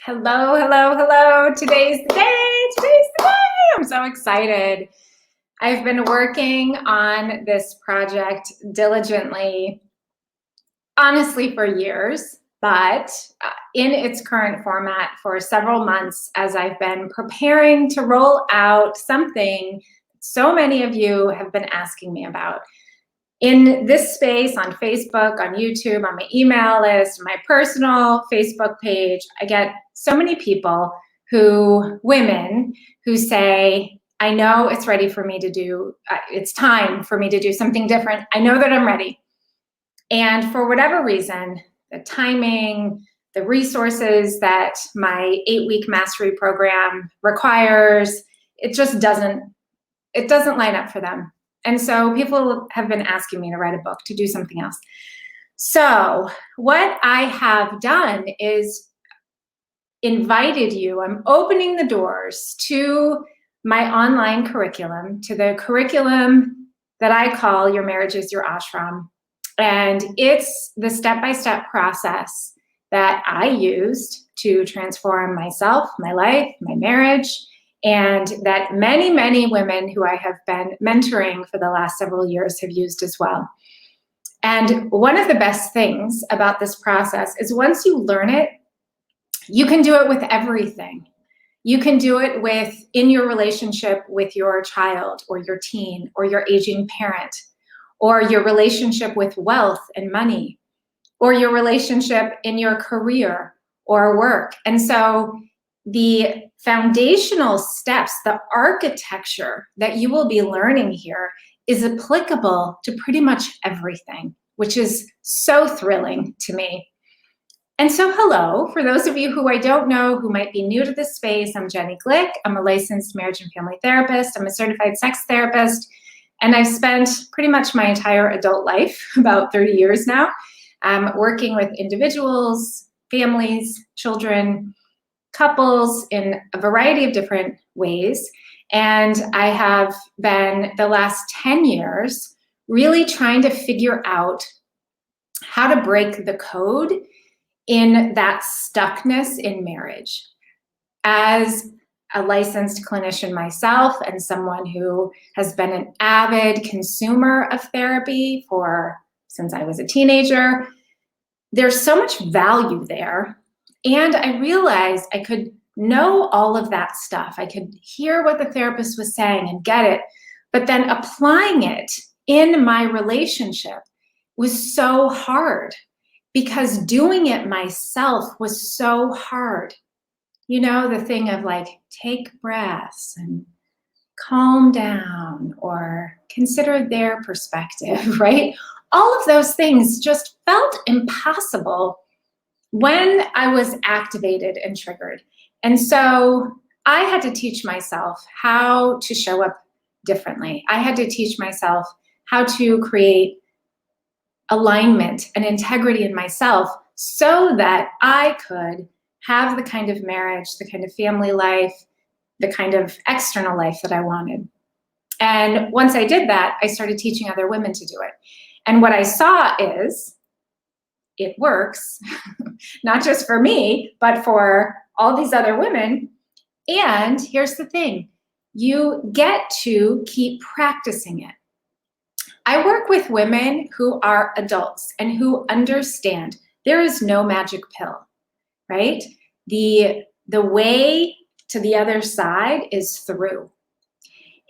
Hello, hello, hello. Today's the day. Today's the day. I'm so excited. I've been working on this project diligently, honestly, for years, but in its current format for several months as I've been preparing to roll out something so many of you have been asking me about. In this space, on Facebook, on YouTube, on my email list, my personal Facebook page, I get so many people women who say, I know it's ready for me to do, it's time for me to do something different. I know that I'm ready. And for whatever reason, the timing, the resources that my 8-week mastery program requires, it doesn't line up for them. And so people have been asking me to write a book, to do something else. So what I have done is invited you, I'm opening the doors to my online curriculum, to the curriculum that I call Your Marriage is Your Ashram. And it's the step-by-step process that I used to transform myself, my life, my marriage, and that many, many women who I have been mentoring for the last several years have used as well. And one of the best things about this process is once you learn it, you can do it with everything. You can do it in your relationship with your child or your teen or your aging parent, or your relationship with wealth and money, or your relationship in your career or work. And so the foundational steps, the architecture that you will be learning here is applicable to pretty much everything, which is so thrilling to me. And so hello, for those of you who I don't know, who might be new to this space, I'm Jenny Glick. I'm a licensed marriage and family therapist. I'm a certified sex therapist. And I've spent pretty much my entire adult life, about 30 years now, working with individuals, families, children, couples in a variety of different ways. And I have been the last 10 years really trying to figure out how to break the code in that stuckness in marriage. As a licensed clinician myself and someone who has been an avid consumer of therapy since I was a teenager, there's so much value there. And I realized I could know all of that stuff. I could hear what the therapist was saying and get it, but then applying it in my relationship was so hard because doing it myself was so hard. You know, the thing of like, take breaths and calm down or consider their perspective, right? All of those things just felt impossible when I was activated and triggered. And so I had to teach myself how to show up differently. I had to teach myself how to create alignment and integrity in myself so that I could have the kind of marriage, the kind of family life, the kind of external life that I wanted. And once I did that, I started teaching other women to do it. And what I saw is it works, not just for me, but for all these other women. And here's the thing, you get to keep practicing it. I work with women who are adults and who understand there is no magic pill, right? The way to the other side is through.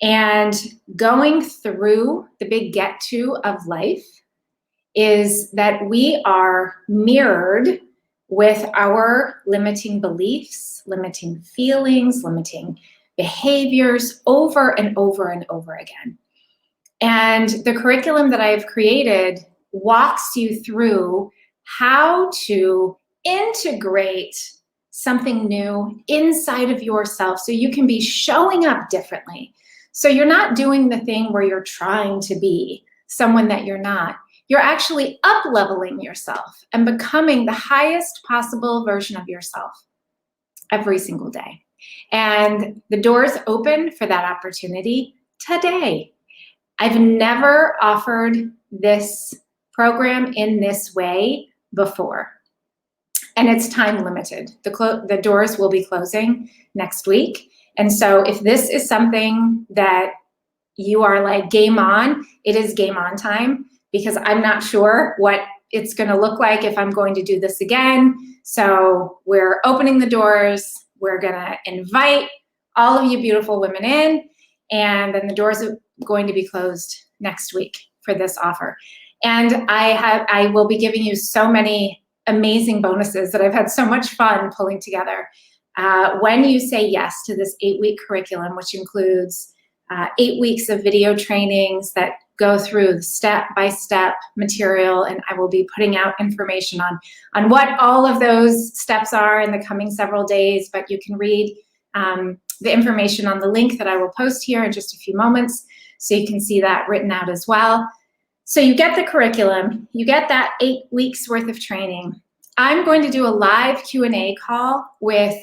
And going through the big get to of life is that we are mirrored with our limiting beliefs, limiting feelings, limiting behaviors over and over and over again. And the curriculum that I've created walks you through how to integrate something new inside of yourself so you can be showing up differently. So you're not doing the thing where you're trying to be someone that you're not. You're actually up-leveling yourself and becoming the highest possible version of yourself every single day. And the doors open for that opportunity today. I've never offered this program in this way before. and it's time limited. The doors will be closing next week. And so if this is something that you are like game on, it is game on time, because I'm not sure what it's going to look like if I'm going to do this again. So we're opening the doors. We're going to invite all of you beautiful women in, and then the doors are going to be closed next week for this offer. And I will be giving you so many amazing bonuses that I've had so much fun pulling together. When you say yes to this 8-week curriculum, which includes 8 weeks of video trainings that go through the step-by-step material, and I will be putting out information on what all of those steps are in the coming several days, but you can read the information on the link that I will post here in just a few moments, so you can see that written out as well. So you get the curriculum, you get that 8 weeks worth of training. I'm going to do a live Q&A call with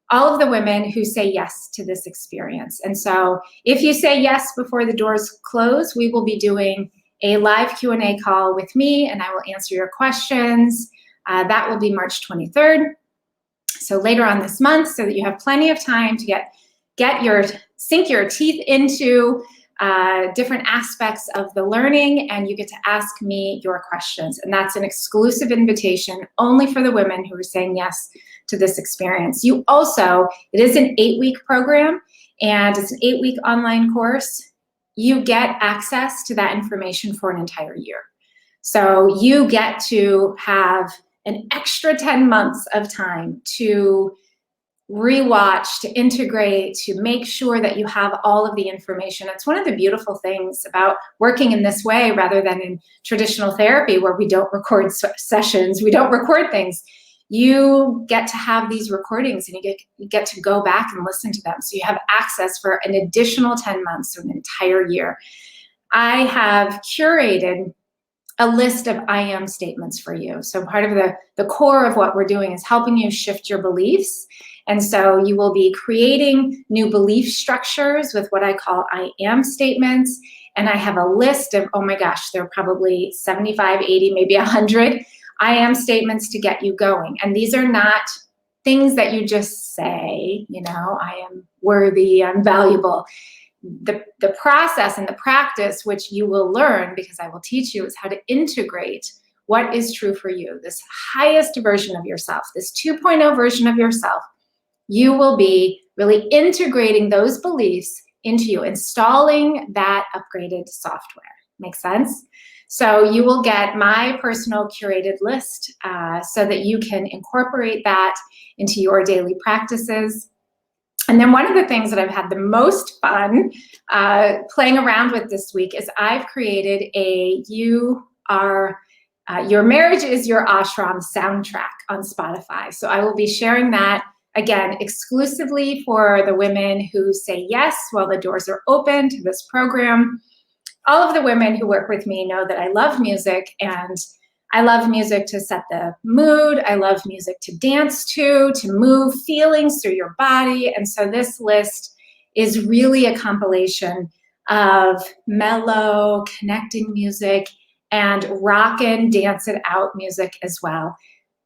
all of the women who say yes to this experience. And so if you say yes before the doors close, we will be doing a live Q&A call with me, and I will answer your questions. That will be March 23rd. So later on this month, so that you have plenty of time to sink your teeth into different aspects of the learning, and you get to ask me your questions. And that's an exclusive invitation only for the women who are saying yes to this experience. You also, it is an 8-week program, and it's an 8-week online course. You get access to that information for an entire year. So you get to have an extra 10 months of time to rewatch, to integrate, to make sure that you have all of the information. It's one of the beautiful things about working in this way rather than in traditional therapy where we don't record sessions, we don't record things. You get to have these recordings, and you get to go back and listen to them. So you have access for an additional 10 months, so an entire year. I have curated a list of I am statements for you. So part of the core of what we're doing is helping you shift your beliefs. And so you will be creating new belief structures with what I call I am statements. And I have a list of, oh my gosh, there are probably 75, 80, maybe 100 I am statements to get you going. And these are not things that you just say, you know, I am worthy, I'm valuable. The process and the practice, which you will learn because I will teach you, is how to integrate what is true for you, this highest version of yourself, this 2.0 version of yourself. You will be really integrating those beliefs into you, installing that upgraded software. Make sense? So you will get my personal curated list so that you can incorporate that into your daily practices. And then one of the things that I've had the most fun playing around with this week is I've created a Your Marriage is Your Ashram soundtrack on Spotify. So I will be sharing that, again, exclusively for the women who say yes while the doors are open to this program. All of the women who work with me know that I love music, and I love music to set the mood. I love music to dance to move feelings through your body. And so this list is really a compilation of mellow, connecting music and rockin', dance it out music as well,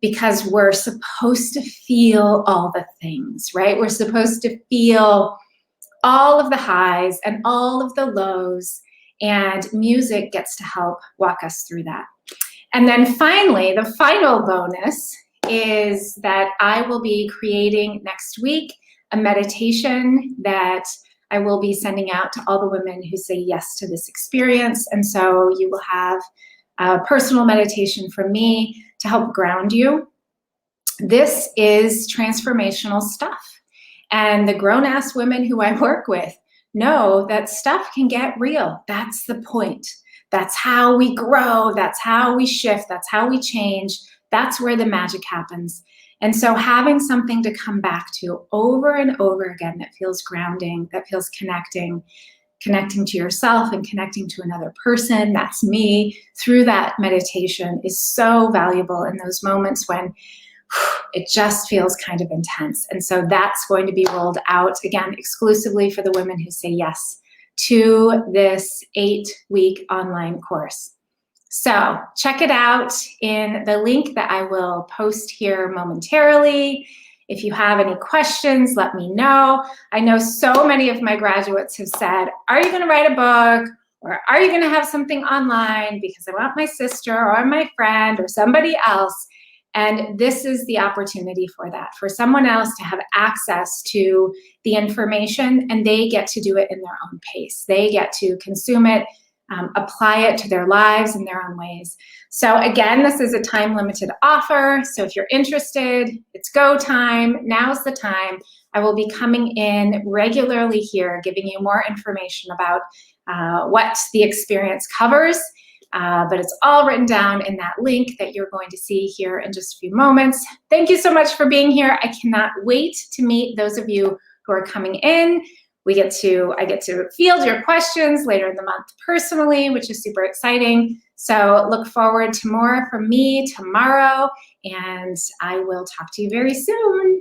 because we're supposed to feel all the things, right? We're supposed to feel all of the highs and all of the lows, and music gets to help walk us through that. And then finally, the final bonus is that I will be creating next week a meditation that I will be sending out to all the women who say yes to this experience. And so you will have a personal meditation from me to help ground you. This is transformational stuff. And the grown-ass women who I work with know that stuff can get real. That's the point. That's how we grow. That's how we shift. That's how we change. That's where the magic happens. And so having something to come back to over and over again that feels grounding, that feels connecting to yourself and connecting to another person, that's me, through that meditation is so valuable in those moments when it just feels kind of intense. And so that's going to be rolled out, again, exclusively for the women who say yes to this 8-week online course. So check it out in the link that I will post here momentarily. If you have any questions, let me know. I know so many of my graduates have said, are you going to write a book? Or are you going to have something online because I want my sister or my friend or somebody else? And this is the opportunity for that, for someone else to have access to the information, and they get to do it in their own pace. They get to consume it, apply it to their lives in their own ways. So again, this is a time-limited offer. So if you're interested, it's go time. Now's the time. I will be coming in regularly here, giving you more information about what the experience covers. But it's all written down in that link that you're going to see here in just a few moments. Thank you so much for being here. I cannot wait to meet those of you who are coming in. I get to field your questions later in the month personally, which is super exciting. So look forward to more from me tomorrow, and I will talk to you very soon.